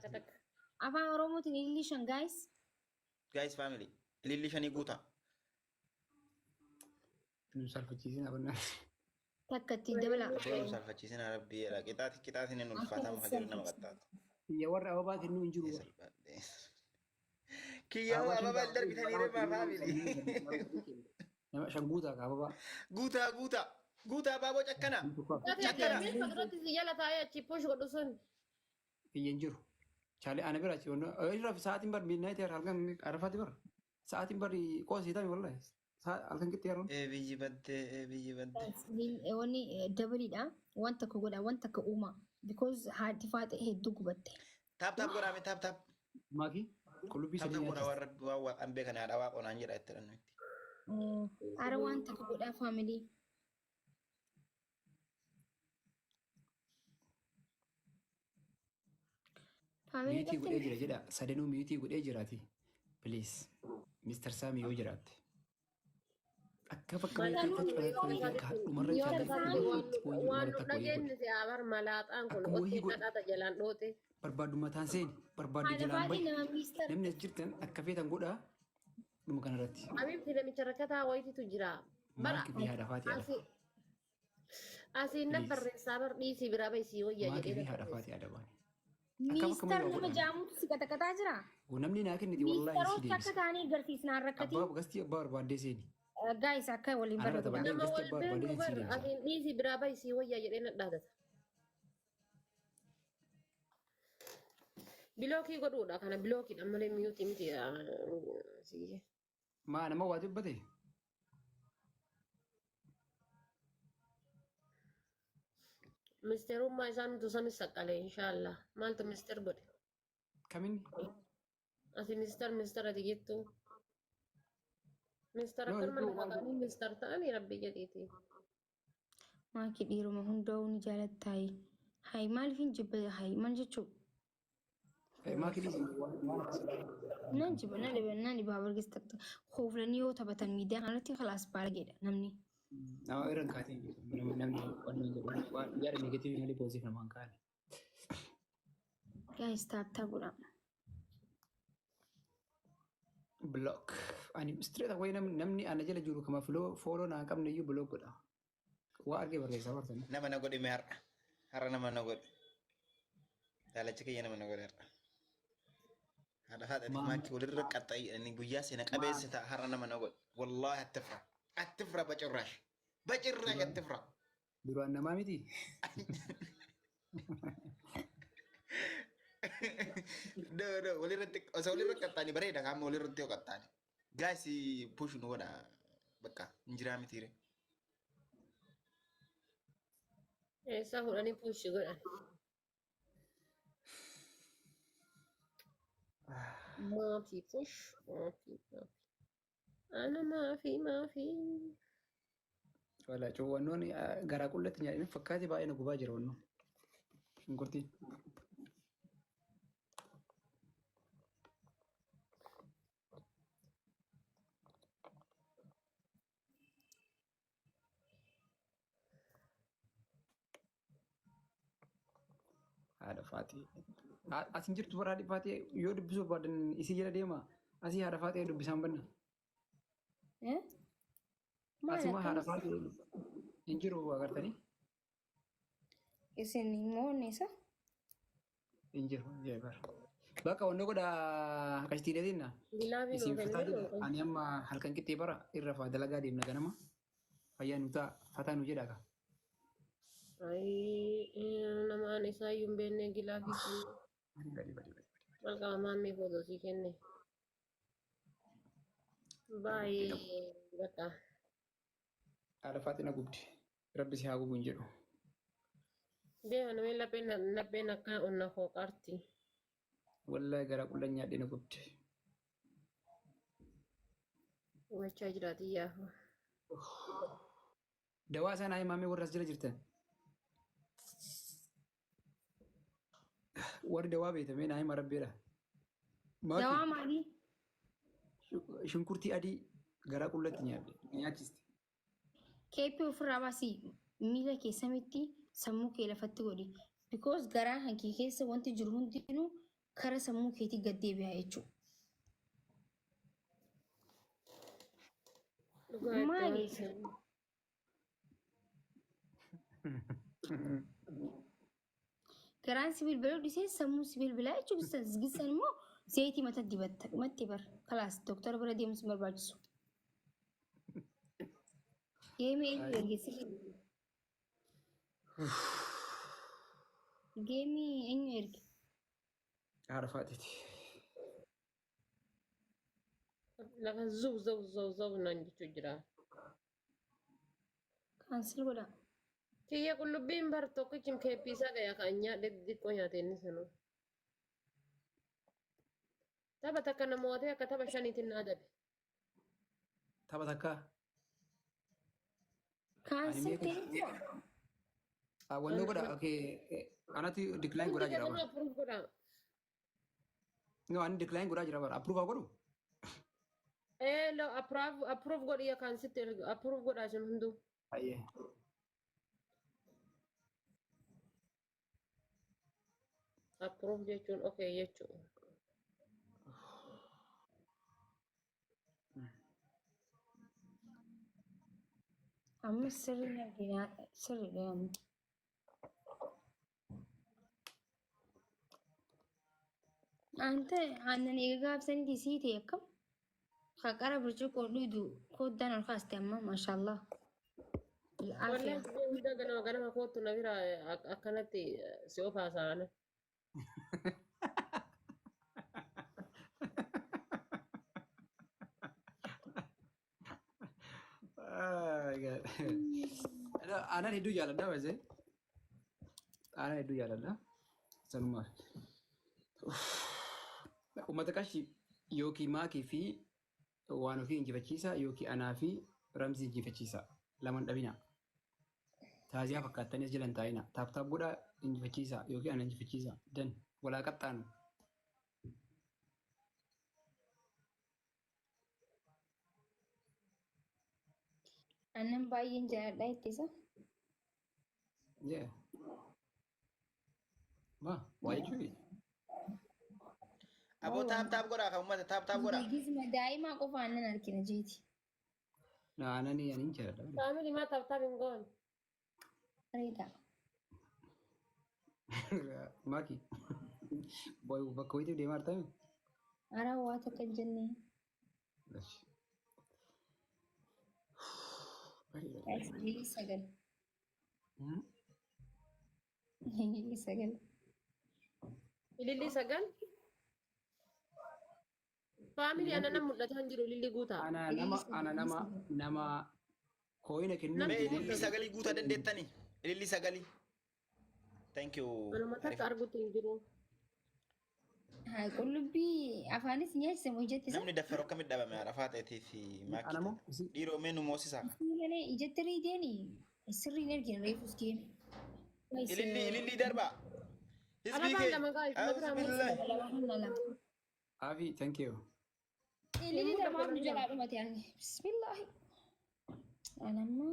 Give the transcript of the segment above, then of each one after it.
takka takka. Afaan Oromootiin ilillishan guys. Guys family. Ililli shanii guutaa. Nu salfachiisin abannaa. Takka itti dabala. Osoo nu salfachiisin rabbii jedha. Qixaatiin inni ulfaataa muka jiru nama qaxxaatu. Kiyya warra ababaa kennuu hin jiru. Kiyya hoo ababaa darbitanii rebbaa family. Nama shan guutaa ka ababaa. Guutaa. Guutaa baaboo cakkana. Cakkana. Fakkirooti si jala taa'ee achi push godhu sun. Kiyya hin jiru. Chaalee ana bira achi wannoo. Irra sa'aatiin bar midnight halkan arafaati bar. Sa'aatiin bar qoosii taami wallahi. Halkan qixxee yeroon. Biyyi baddee. Wanni dabaliidha. Waan takka godha waan takka uumaa. Because haati faate hedduu gubatte. Taap godhaame taap. Maaki qullubbii Taap sadii godha warra waan ambee kana haadha waa qonaan jedha itti dhannu itti. Ara waan takka godhaa faamilii. miyuutii godhee jira jedha. Sadanuu miyuutii godhee jiraati. Please. Mr. Saami yoo jiraatte. Akka bakka dhumarra waan nu dhageenye si abar malaaxaan kun otii kadhata jalaan dhoote. barbaadu mataan seeni barbaadu jalaan bahi namni as jirtan akka feetan godhaa dhuma kanarratti. Abiibti namicha rakkataa wayititu jira. Maal fi haadha faati haadha. Asiin na barreessaa bar dhiisii biraa bahisii wayyaa Maal fi jedhee. haadha faati haadha baani. Miistar nama jaamutu si qataqataa jira. Namni naa kenniti wallaahi si Miistaroota akka deebisa. taanii agarsiisnaan rakkati. Abbaa gastii abbaa barbaaddee seeni. Guys akka waliin Arrata barreeffama. baddee Nama gastii wal abbaa beeku barbaaddee si bar deebisa. asiin dhiisii biraa bahisii wayyaa jedhee na dhaadata. Bilookii godhuudha kana bilookiidha malee miyuutii miti. Maa nama waa dubbate? Misteerummaa isaan nuti samis saqqalee inshaallah. Maaltu misteer godhe? Kaminni? Ati misteer ati jettu. Misteer akka mana maqaanii misteer ta'anii rabbi jedhiiti. Maaki dhiiruma hundaa'uu ni jaalattayi. Hayi maaliifin jibba hayi maal jechuu? Maa kennisi? Nan jibba na dhiba na dhibaa bargeessa takta. Hooflanii yoo taphatan miidiyaa kanarratti khalaas baalageedha namni. Nama irra hin kaatee namni waan jedhu waan yaada negatiivii malee poozitiif namaan kaa'an. Guys taaptaa godha. Block. Ani straight away namni ana jala jiru kama follow naa qabne iyyuu block godha. Waa argee barreessaa bartan. Nama na godhe mee har'a. Har'a nama na godhe. Daalacha kiyya nama na godhe har'a. Haadha haadha maakii walirra qaxxayi inni guyyaa seena qabeessa ta'a har'a nama na godhe. Wallaahi attifra. Attifra bacirraash. Bacirraash attifra. Duraan namaa miti. Walirratti osoo walirra qaxxaani bareeda qaama walirratti yoo qaxxaani. Gaasi push nu godha bakka injiraa mitiire. Eessaa fudhanii puushi godhan. Maafi push maafi. Ana maafi. Wala cuuwannoon garaa qullatti nyaadhanii fakkaate baay'ee na gubaa jira wannoon. Shunkurtiin. Haadha Faatii. Asin jirtu bara haadha Faatii yoo dubbisuu barbaadan isii jala deema. Asii haadha Faatii dubbisaan banna. Asuma haadha Faatii hin jiru agartanii? Isin immoo neessa? Hin jiru jeebar. Bakka wanna godha qashtiidhatiin Bilaabii isin nuu fataa kennee jira. Ani amma halkan qixxee bara irra faa dalagaa deemna ganama. Fayyaa nu ta'a fataa nu jedha. namaan isaa iyyuu hin beekne gilaafii kenne. Malqaba maammee footosii kenne. Baay'ee bakka. Haadha Faatii na gubdi. Rabbi si haa gubu hin jedhu. Deema namni lapheen akka onna hooqaarti. Wallahi garaa qullan nyaadhee na gubdi. Gochaa jiraati yaafa. Dawaa isaan haa himaamee warra as jira jirtan. Warri dawaa beekamee naa hima rabbeedha. Dawaa maalii? Shunkurtii adii garaa qullatti nyaadhe nyaachiste. Keeppii ofirraa baasii miila keessamitti sammuu kee lafatti godhi. Because garaa hankii keessa wanti jiru hundinuu kara sammuu keetii gad deebi'aa jechuudha. Maaliif? Garaan si bilbiluu dhisee sammuu si bilbilaa jechuudha. Gissan immoo zayitii mata dibatta dhumatti bar kalaas doktora bira deemsu barbaachisu. Geemii eenyu ergeessi? Geemii eenyu erge? Arfaatiti. Lafa zub naan jechuu jira. Kaansil godha. Kiyya qullubbiin bar tokkichim keeppiisaa gaya kan nyaadhe xixiqqoo nyaate inni sanu. Tapha takka namootee akka tapha shaniitiin na adabe. Tapha takka. Kaansil ta'e. Wanni godha anatti decline godhaa jira bara. Approve godha. No, ani decline godhaa jira bara. Approve godhu. Lo approve godhi ya kan sitti approve godha shin hundu. Ayyee. Approve jechuun okay jechuudha. Amma sirriin arginaa sirriidha amma. Anta aannan egaa gaafsanii sii ta'e akkam? Haqara burcuqqoo dhuudu koddaan ol kaaste amma maashaallah. Walleen hunda ganama kootu na bira akkanatti si ofaasaan. Aannan hedduu jaalladha baay'ee. Aannan hedduu jaalladha. Sanumaa. Uummata qashi yookiin maakii fi waan ofii injifachiisa yookiin anaa fi ramsii injifachiisa. Laman dhabina. Taaziyaa fakkaattanis jiran taa'ina. Taaptaap godhaa injifachiisa yookiin ana injifachiisa. Dan walaa qaxxaanu. Aannan baay'een jaalladha ittisa. Yeah. Ma, waa jechuudha. Aboo taap godhaa kan uummata taap godhaa. Biigisma daa'imaa qofa aannan argina jeeti. Aannan ani jaalladha. Family ma taap hin goon. Bareeda. Maaki. Boy bakka hojiitiif deemaa jirtami? Ara waa takka hin jennee. Ililii sagal. Ililii sagal. Ililii sagal. Family ana nama mul'atan jiru ililii guutaa. Ana nama kooyina kennu. Mee ililii sagalii guutaa dandeettanii? Ililii sagalii. Thank you. Anuma takka arguutti hin jiru. Qullubbii afaanis nyaachisa moo ijatti isaa? Namni daffaroo akkamitti dhabame arafaa ta'eetii fi maakii. Dhiiroo mee nu moosisaa? Malee ijatti riideeni sirriin ergina reefus deeme. Ililii darbaa. Alabaan lama gaa'is. Afi, thank you. Ililii lamaan nu jalaa dhumate ani. Bismillaahi. Anamma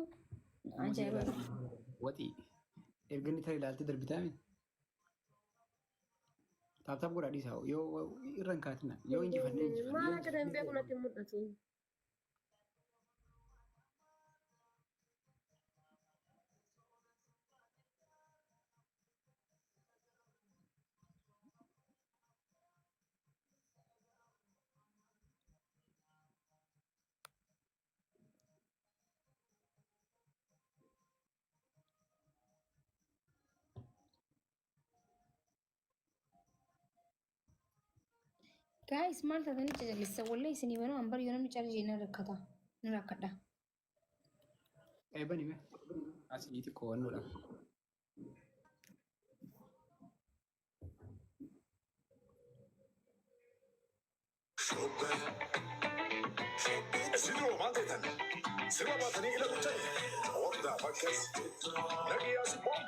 ajaa'iba. Waxii. Erganni tarii ilaaltee darbitaami. Taap godhaa dhiisaa yoo irra hin kaatina yoo injifannee injifannee. Maal akka danbee kunatti mul'atu. Guys, maal taatanii caccabsiisa wallee isinii banuu an bariyyoo namni carjii na rakkata. Ni rakkadha. Eebani mee? Asii xiqqoo wannoodha. Isin roomaan ta'etan sirba baatanii ila bulchan hordaa fakkas nagiyyaa simmoo.